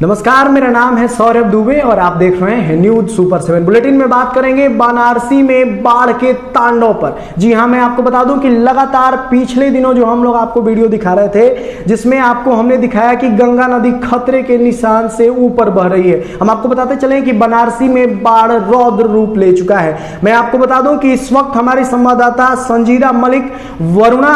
नमस्कार, मेरा नाम है सौरभ दुबे और आप देख रहे हैं न्यूज सुपर 7 बुलेटिन में। बात करेंगे बनारसी में बाढ़ के तांडव पर। जी हां, मैं आपको बता दूं कि लगातार पिछले दिनों जो हम लोग आपको वीडियो दिखा रहे थे, जिसमें आपको हमने दिखाया कि गंगा नदी खतरे के निशान से ऊपर बह रही है। हम आपको बताते चले कि बनारसी में बाढ़ रौद्र रूप ले चुका है। मैं आपको बता दूं कि इस वक्त हमारी संवाददाता संजीदा मलिक वरुणा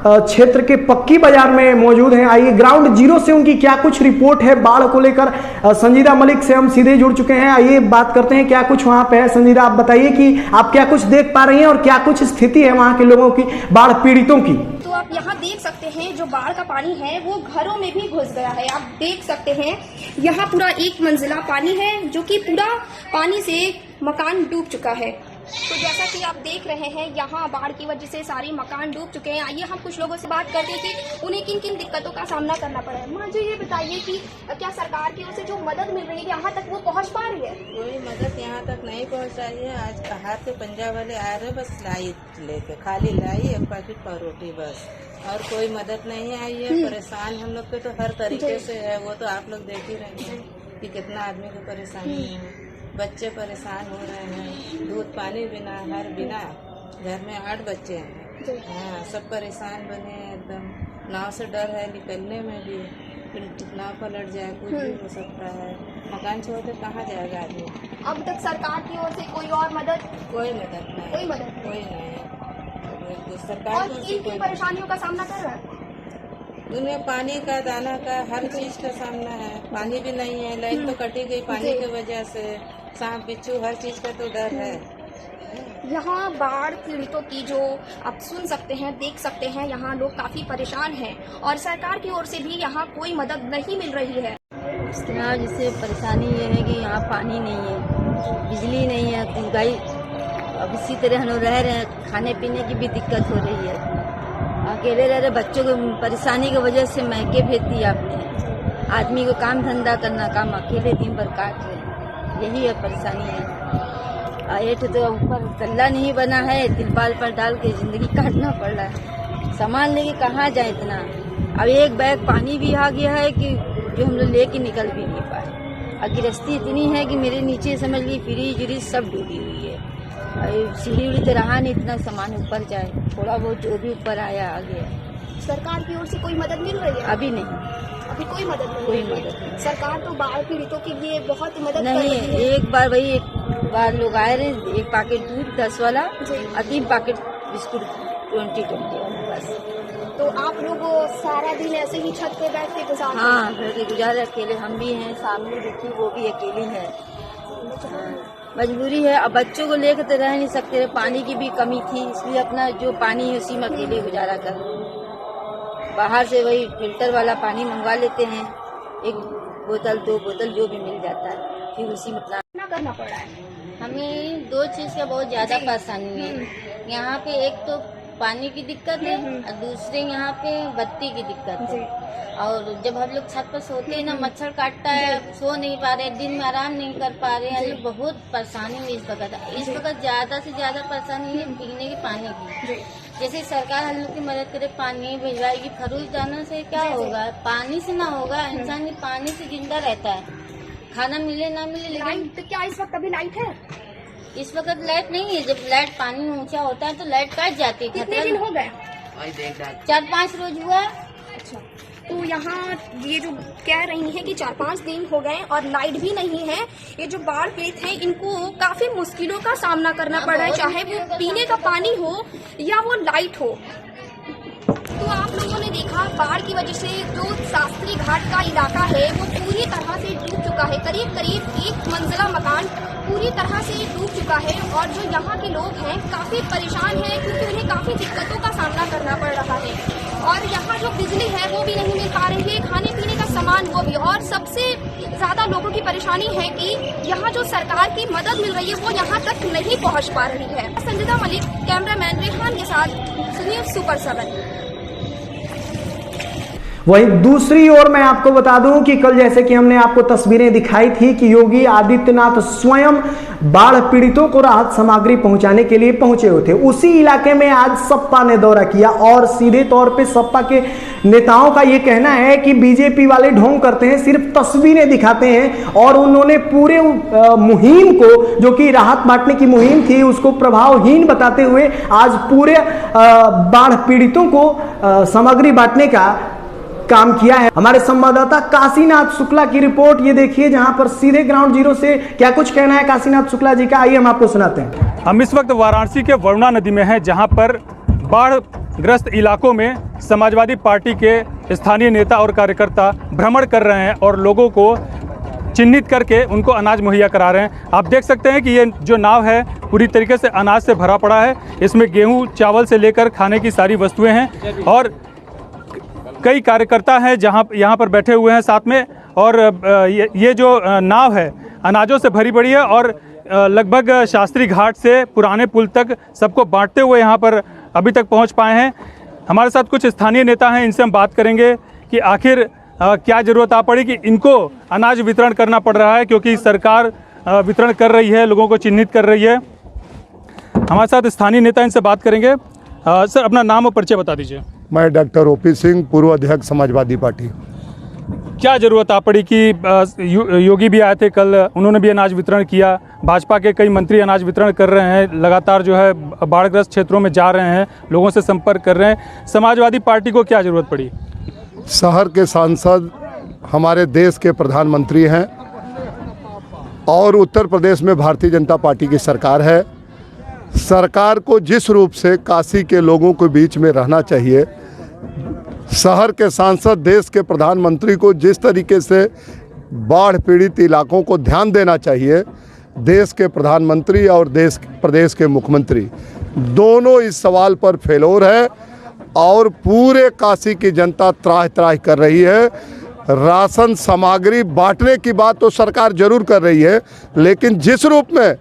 क्षेत्र के पक्की बाजार में मौजूद हैं। आइए ग्राउंड जीरो से उनकी क्या कुछ रिपोर्ट है बाढ़ को लेकर। संजीदा मलिक से हम सीधे जुड़ चुके हैं। आइए बात करते हैं क्या कुछ वहां पे है। संजीदा, आप बताइए कि आप क्या कुछ देख पा रही हैं और क्या कुछ स्थिति है वहां के लोगों की, बाढ़ पीड़ितों की। तो आप यहाँ देख सकते हैं जो बाढ़ का पानी है वो घरों में भी घुस गया है। आप देख सकते हैं यहाँ पूरा एक मंजिला पानी है जो कि पूरा पानी से मकान डूब चुका है। तो जैसा कि आप देख रहे हैं यहाँ बाढ़ की वजह से सारे मकान डूब चुके हैं। आइए हम कुछ लोगों से बात करते हैं कि उन्हें किन किन दिक्कतों का सामना करना पड़ा है। मुझे ये बताइए कि क्या सरकार की ओर से जो मदद मिल रही है यहाँ तक वो पहुँच पा रही है? कोई मदद यहाँ तक नहीं पहुँच रही है। आज बाहर के पंजाब वाले आ रहे बस लाई लेके, खाली लाई एक पैकेट पावरोटी बस, और कोई मदद नहीं आई है। परेशान हम लोग के तो हर तरीके से है, वो तो आप लोग देख ही रहे हैं कि कितना आदमी को परेशानी है। बच्चे परेशान हो रहे हैं, दूध पानी बिना, हर बिना। घर में 8 बच्चे हैं। हाँ, सब परेशान बने हैं एकदम। नाव से डर है निकलने में भी, फिर नाव पलट जाए, कुछ भी हो सकता है। मकान छोड़ के कहाँ जाएगा आदमी? अब तक सरकार की ओर से कोई और मदद? कोई मदद नहीं, कोई नहीं। सरकार और किन परेशानियों का सामना कर रहा है? उनमें पानी का, दाना का, हर चीज का सामना है। पानी भी नहीं है, लाइन तो कटी गई पानी की वजह से। सांप बिच्छू हर चीज का तो डर है। यहाँ बाढ़ पीड़ितों की जो आप सुन सकते हैं, देख सकते हैं, यहाँ लोग काफी परेशान हैं और सरकार की ओर से भी यहाँ कोई मदद नहीं मिल रही है। यहाँ जिससे परेशानी ये है कि यहाँ पानी नहीं है, बिजली नहीं है, महंगाई। अब इसी तरह हम लोग रह रहे हैं, खाने पीने की भी दिक्कत हो रही है। अकेले रह रहे बच्चों को परेशानी की वजह से मैके भेज दिया आपने। आदमी को काम धंधा करना, काम अकेले दिन भर काट रहे, यही है परेशानी है। एक तो ऊपर तल्ला नहीं बना है, तिरपाल पर डाल के जिंदगी काटना पड़ रहा है। सामान लेके कहाँ जाए इतना। अब एक बैग पानी भी आ गया है कि जो हम लोग लेके निकल भी नहीं पाए। और गिरस्ती इतनी है कि मेरे नीचे समझ ली फ्रिज व्रिज सब डूबी हुई है। सीढ़ी उड़ी तो रहा नहीं इतना सामान ऊपर जाए, थोड़ा बहुत जो भी ऊपर आया आ गया। सरकार की ओर से कोई मदद मिल रही है? अभी नहीं, अभी कोई मदद नहीं। कोई मदद नहीं। सरकार तो बाढ़ पीड़ितों के लिए बहुत मदद नहीं कर रही है। एक बार लोग आए रहे, 1 पैकेट दूध 10 वाला और 3 पैकेट बिस्कुट 20 बस। तो आप लोग सारा दिन ऐसे ही छत पे बैठ के गुजारते? हाँ, घर के गुजारे अकेले हम भी हैं, सामने देखिए वो भी अकेली है। मजबूरी है। अब बच्चों को लेकर तो रह नहीं सकते, पानी की भी कमी थी, इसलिए अपना जो पानी है उसी में अकेले गुजारा कर। बाहर से वही फिल्टर वाला पानी मंगवा लेते हैं, 1 बोतल 2 बोतल जो भी मिल जाता है, फिर उसी में अपना करना पड़ा है। हमें 2 चीज़ का बहुत ज़्यादा परेशानी है। यहाँ पे एक तो पानी की दिक्कत है और दूसरे यहाँ पे बत्ती की दिक्कत है। और जब हम लोग छत पर सोते हैं ना, मच्छर काटता है, सो नहीं पा रहे, दिन में आराम नहीं कर पा रहे हैं। बहुत परेशानी है इस वक्त ज़्यादा से ज़्यादा परेशानी है पीने के पानी की। जैसे सरकार हम लोग की मदद करे, पानी भिजवाएगी, खरूज दाना से क्या होगा? पानी से ना होगा, इंसान पानी से जिंदा रहता है, खाना मिले ना मिले। लेकिन तो क्या इस वक्त अभी लाइट है? इस वक्त लाइट नहीं है। जब लाइट पानी ऊंचा होता है तो लाइट कट जाती है। कितने दिन हो गए? 4-5 रोज हुआ। अच्छा, तो यहाँ ये जो कह रही हैं कि 4-5 दिन हो गए और लाइट भी नहीं है। ये जो बाढ़ पीड़ित हैं इनको काफी मुश्किलों का सामना करना पड़ रहा है, चाहे वो पीने का पानी हो या वो लाइट हो। तो आप लोगों ने देखा बाढ़ की वजह से जो शास्त्री घाट का इलाका है वो पूरी तरह से डूब चुका है। करीब 1 मंजिला मकान पूरी तरह से डूब चुका है और जो यहाँ के लोग हैं काफी परेशान हैं क्योंकि उन्हें काफी दिक्कतों का सामना करना पड़ रहा है। और यहाँ जो बिजली है वो भी नहीं मिल पा रही है, खाने पीने का सामान वो भी। और सबसे ज्यादा लोगों की परेशानी है कि यहाँ जो सरकार की मदद मिल रही है वो यहाँ तक नहीं पहुँच पा रही है। संजीदा मलिक, कैमरामैन रेहान के साथ न्यूज सुपर 7। वहीं दूसरी ओर मैं आपको बता दूं कि कल जैसे कि हमने आपको तस्वीरें दिखाई थी कि योगी आदित्यनाथ स्वयं बाढ़ पीड़ितों को राहत सामग्री पहुंचाने के लिए पहुंचे हुए थे। उसी इलाके में आज सपा ने दौरा किया और सीधे तौर पे सपा के नेताओं का यह कहना है कि बीजेपी वाले ढोंग करते हैं, सिर्फ तस्वीरें दिखाते हैं और उन्होंने पूरे मुहिम को, जो कि राहत बांटने की मुहिम थी, उसको प्रभावहीन बताते हुए आज पूरे बाढ़ पीड़ितों को सामग्री बांटने का काम किया है। हमारे संवाददाता काशीनाथ शुक्ला की रिपोर्ट ये देखिए, जहां पर सीधे ग्राउंड जीरो से क्या कुछ कहना है काशीनाथ शुक्ला जी का, आइए हम आपको सुनाते हैं। हम इस वक्त वाराणसी के वरुणा नदी में हैं, जहां पर बाढ़ ग्रस्त इलाकों में समाजवादी पार्टी के स्थानीय नेता और कार्यकर्ता भ्रमण कर रहे हैं और लोगों को चिन्हित करके उनको अनाज मुहैया करा रहे हैं। आप देख सकते हैं कि ये जो नाव है पूरी तरीके से अनाज से भरा पड़ा है। इसमें गेहूं, चावल से लेकर खाने की सारी वस्तुएं हैं और कई कार्यकर्ता हैं यहाँ पर बैठे हुए हैं साथ में। और ये जो नाव है अनाजों से भरी पड़ी है और लगभग शास्त्री घाट से पुराने पुल तक सबको बांटते हुए यहाँ पर अभी तक पहुँच पाए हैं। हमारे साथ कुछ स्थानीय नेता हैं, इनसे हम बात करेंगे कि आखिर क्या ज़रूरत आ पड़ी कि इनको अनाज वितरण करना पड़ रहा है, क्योंकि सरकार वितरण कर रही है, लोगों को चिन्हित कर रही है। हमारे साथ स्थानीय नेता, इनसे बात करेंगे। सर, अपना नाम और परिचय बता दीजिए। मैं डॉक्टर ओपी सिंह, पूर्व अध्यक्ष समाजवादी पार्टी। क्या ज़रूरत आ पड़ी कि योगी भी आए थे कल, उन्होंने भी अनाज वितरण किया, भाजपा के कई मंत्री अनाज वितरण कर रहे हैं, लगातार जो है बाढ़ग्रस्त क्षेत्रों में जा रहे हैं, लोगों से संपर्क कर रहे हैं, समाजवादी पार्टी को क्या ज़रूरत पड़ी? शहर के सांसद हमारे देश के प्रधानमंत्री हैं और उत्तर प्रदेश में भारतीय जनता पार्टी की सरकार है। सरकार को जिस रूप से काशी के लोगों के बीच में रहना चाहिए, शहर के सांसद देश के प्रधानमंत्री को जिस तरीके से बाढ़ पीड़ित इलाकों को ध्यान देना चाहिए, देश के प्रधानमंत्री और प्रदेश के मुख्यमंत्री दोनों इस सवाल पर फेलोर है और पूरे काशी की जनता त्राह त्राह कर रही है। राशन सामग्री बांटने की बात तो सरकार जरूर कर रही है, लेकिन जिस रूप में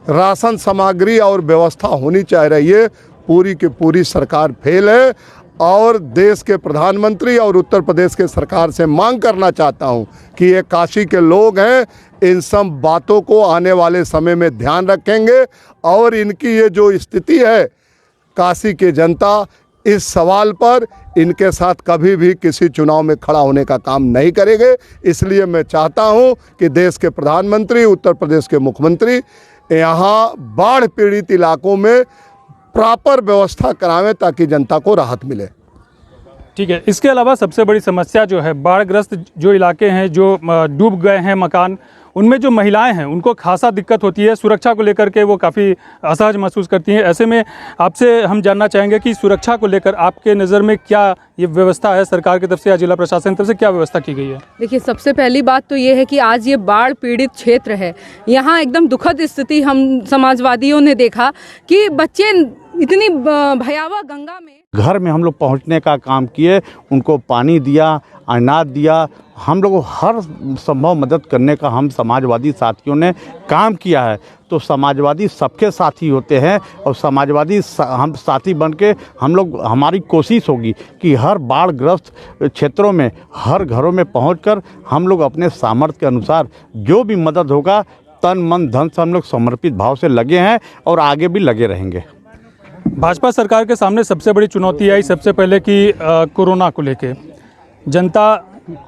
राशन सामग्री और व्यवस्था होनी चाह रही है, पूरी की पूरी सरकार फेल है। और देश के प्रधानमंत्री और उत्तर प्रदेश के सरकार से मांग करना चाहता हूं कि ये काशी के लोग हैं, इन सब बातों को आने वाले समय में ध्यान रखेंगे और इनकी ये जो स्थिति है, काशी की जनता इस सवाल पर इनके साथ कभी भी किसी चुनाव में खड़ा होने का काम नहीं करेंगे। इसलिए मैं चाहता हूं कि देश के प्रधानमंत्री, उत्तर प्रदेश के मुख्यमंत्री यहाँ बाढ़ पीड़ित इलाकों में प्रॉपर व्यवस्था करावें ताकि जनता को राहत मिले। ठीक है। इसके अलावा सबसे बड़ी समस्या जो है, बाढ़ग्रस्त जो इलाके हैं, जो डूब गए हैं मकान, उनमें जो महिलाएं हैं उनको खासा दिक्कत होती है। सुरक्षा को लेकर के वो काफ़ी असहज महसूस करती हैं। ऐसे में आपसे हम जानना चाहेंगे कि सुरक्षा को लेकर आपके नज़र में क्या ये व्यवस्था है, सरकार की तरफ से या जिला प्रशासन की तरफ से क्या व्यवस्था की गई है? देखिए, सबसे पहली बात तो ये है कि आज ये बाढ़ पीड़ित क्षेत्र है, यहाँ एकदम दुखद स्थिति हम समाजवादियों ने देखा कि बच्चे इतनी भयावह गंगा में घर में हम लोग पहुंचने का काम किए, उनको पानी दिया, अनाज दिया, हम लोग हर संभव मदद करने का हम समाजवादी साथियों ने काम किया है। तो समाजवादी सबके साथी होते हैं और समाजवादी हम साथी बन के हम लोग, हमारी कोशिश होगी कि हर बाढ़ग्रस्त क्षेत्रों में, हर घरों में पहुंचकर हम लोग अपने सामर्थ्य के अनुसार जो भी मदद होगा, तन मन धन से हम लोग समर्पित भाव से लगे हैं और आगे भी लगे रहेंगे। भाजपा सरकार के सामने सबसे बड़ी चुनौती आई सबसे पहले कि कोरोना को लेके जनता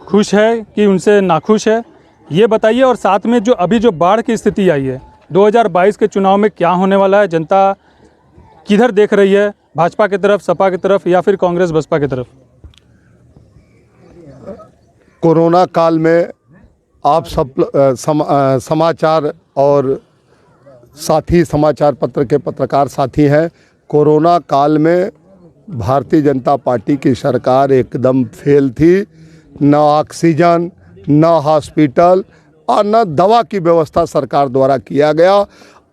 खुश है कि उनसे नाखुश है, ये बताइए। और साथ में जो अभी जो बाढ़ की स्थिति आई है, 2022 के चुनाव में क्या होने वाला है, जनता किधर देख रही है, भाजपा की तरफ, सपा की तरफ या फिर कांग्रेस बसपा की तरफ? कोरोना काल में आप सब समाचार और साथी, समाचार पत्र के पत्रकार साथी हैं। कोरोना काल में भारतीय जनता पार्टी की सरकार एकदम फेल थी। न ऑक्सीजन, न हॉस्पिटल और न दवा की व्यवस्था सरकार द्वारा किया गया।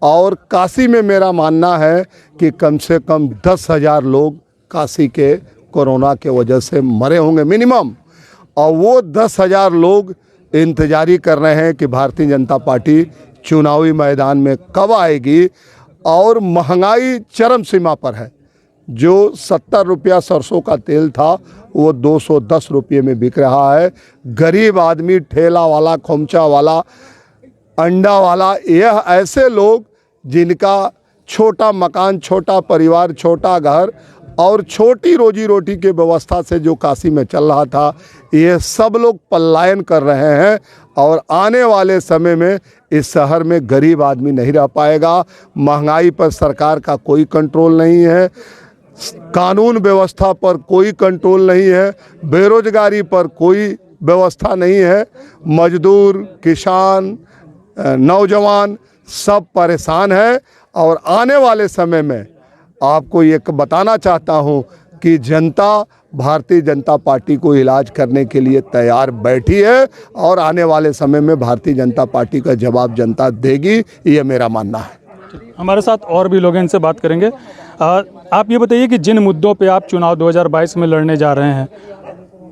और काशी में मेरा मानना है कि कम से कम 10,000 लोग काशी के कोरोना के वजह से मरे होंगे मिनिमम। और वो 10,000 लोग इंतजारी कर रहे हैं कि भारतीय जनता पार्टी चुनावी मैदान में कब आएगी। और महंगाई चरम सीमा पर है। जो 70 रुपया सरसों का तेल था वो 210 रुपये में बिक रहा है। गरीब आदमी, ठेला वाला, खोमचा वाला, अंडा वाला, यह ऐसे लोग जिनका छोटा मकान, छोटा परिवार, छोटा घर और छोटी रोजी रोटी के व्यवस्था से जो काशी में चल रहा था, ये सब लोग पलायन कर रहे हैं और आने वाले समय में इस शहर में गरीब आदमी नहीं रह पाएगा। महंगाई पर सरकार का कोई कंट्रोल नहीं है, कानून व्यवस्था पर कोई कंट्रोल नहीं है, बेरोजगारी पर कोई व्यवस्था नहीं है। मजदूर, किसान, नौजवान सब परेशान हैं और आने वाले समय में आपको ये बताना चाहता हूँ कि जनता भारतीय जनता पार्टी को इलाज करने के लिए तैयार बैठी है और आने वाले समय में भारतीय जनता पार्टी का जवाब जनता देगी, ये मेरा मानना है। हमारे साथ और भी लोग हैं, इनसे बात करेंगे। आप ये बताइए कि जिन मुद्दों पे आप चुनाव 2022 में लड़ने जा रहे हैं,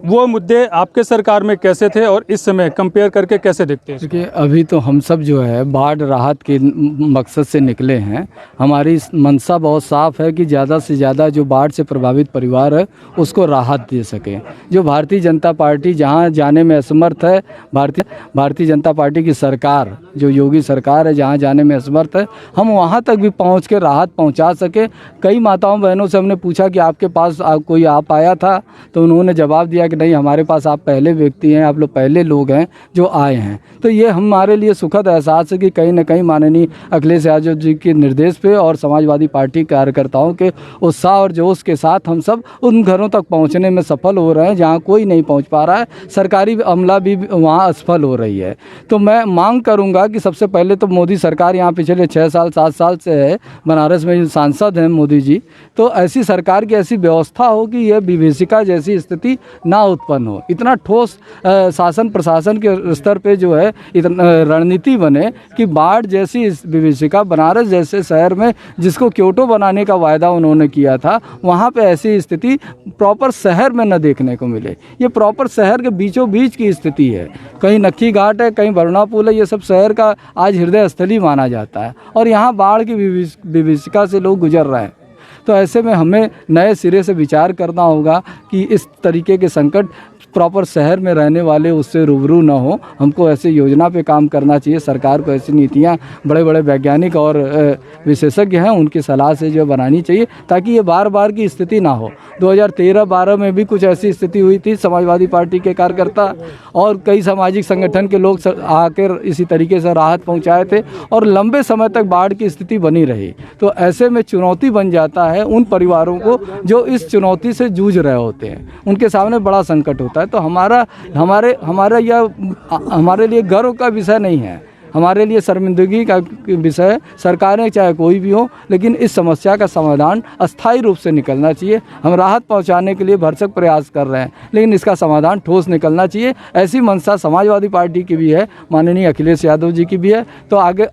वो मुद्दे आपके सरकार में कैसे थे और इस समय कंपेयर करके कैसे दिखते हैं? देखिए, अभी तो हम सब जो है बाढ़ राहत के मकसद से निकले हैं। हमारी मंशा बहुत साफ है कि ज़्यादा से ज़्यादा जो बाढ़ से प्रभावित परिवार है उसको राहत दे सके। जो भारतीय जनता पार्टी जहां जाने में असमर्थ है, भारतीय जनता पार्टी की सरकार, जो योगी सरकार है, जहां जाने में असमर्थ है, हम वहां तक भी पहुंच के राहत पहुंचा सके। कई माताओं बहनों से हमने पूछा कि आपके पास कोई आप आया था, तो उन्होंने जवाब दिया कि नहीं, हमारे पास आप पहले व्यक्ति हैं, आप लोग पहले लोग हैं जो आए हैं। तो ये हमारे लिए सुखद एहसास है कि कहीं ना कहीं माननीय अखिलेश यादव जी के निर्देश पे और समाजवादी पार्टी कार्यकर्ताओं के उत्साह और जोश के साथ हम सब उन घरों तक पहुंचने में सफल हो रहे हैं जहां कोई नहीं पहुंच पा रहा है। सरकारी अमला भी वहां असफल हो रही है। तो मैं मांग करूंगा कि सबसे पहले तो मोदी सरकार यहाँ पिछले 6 साल 7 साल से है, बनारस में सांसद हैं मोदी जी, तो ऐसी सरकार की ऐसी व्यवस्था हो कि यह विभीषिका जैसी स्थिति ना उत्पन्न हो। इतना ठोस शासन प्रशासन के स्तर पे जो है इतना रणनीति बने कि बाढ़ जैसी विभीषिका बनारस जैसे शहर में, जिसको क्योटो बनाने का वायदा उन्होंने किया था, वहाँ पे ऐसी स्थिति प्रॉपर शहर में न देखने को मिले। ये प्रॉपर शहर के बीचों बीच की स्थिति है। कहीं नक्की घाट है, कहीं वरुणा पुल है, ये सब शहर का आज हृदय स्थली माना जाता है और यहाँ बाढ़ की विभीषिका से लोग गुजर रहे हैं। तो ऐसे में हमें नए सिरे से विचार करना होगा कि इस तरीके के संकट प्रॉपर शहर में रहने वाले उससे रूबरू ना हो। हमको ऐसे योजना पे काम करना चाहिए। सरकार को ऐसी नीतियाँ बड़े बड़े वैज्ञानिक और विशेषज्ञ हैं उनकी सलाह से जो बनानी चाहिए, ताकि ये बार बार की स्थिति ना हो। 2013-12 में भी कुछ ऐसी स्थिति हुई थी। समाजवादी पार्टी के कार्यकर्ता और कई सामाजिक संगठन के लोग आकर इसी तरीके से राहत पहुँचाए थे और लंबे समय तक बाढ़ की स्थिति बनी रही। तो ऐसे में चुनौती बन जाता है उन परिवारों को जो इस चुनौती से जूझ रहे होते हैं, उनके सामने बड़ा संकट होता है। तो हमारे लिए गर्व का विषय नहीं है, हमारे लिए शर्मिंदगी का विषय। सरकारें चाहे कोई भी हो, लेकिन इस समस्या का समाधान अस्थायी रूप से निकलना चाहिए। हम राहत पहुंचाने के लिए भरसक प्रयास कर रहे हैं, लेकिन इसका समाधान ठोस निकलना चाहिए। ऐसी मंशा समाजवादी पार्टी की भी है, माननीय अखिलेश यादव जी की भी है। तो आगे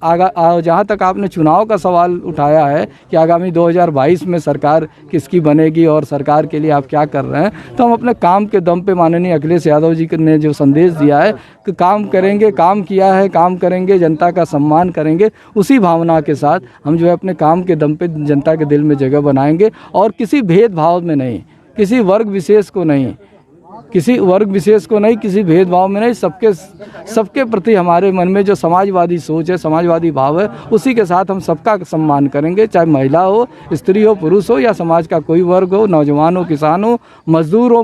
जहां तक आपने चुनाव का सवाल उठाया है कि आगामी 2022 में सरकार किसकी बनेगी और सरकार के लिए आप क्या कर रहे हैं, तो हम अपने काम के दम पे माननीय अखिलेश यादव जी ने जो संदेश दिया है कि काम करेंगे, काम किया है, काम करेंगे, जनता का सम्मान करेंगे, उसी भावना के साथ हम जो है अपने काम के दम पे जनता के दिल में जगह बनाएंगे और किसी भेदभाव में नहीं, किसी वर्ग विशेष को नहीं, किसी भेदभाव में नहीं, सबके प्रति हमारे मन में जो समाजवादी सोच है, समाजवादी भाव है, उसी के साथ हम सबका सम्मान करेंगे। चाहे महिला हो, स्त्री हो, पुरुष हो या समाज का कोई वर्ग हो, नौजवान हो, किसान हो, मजदूर हो,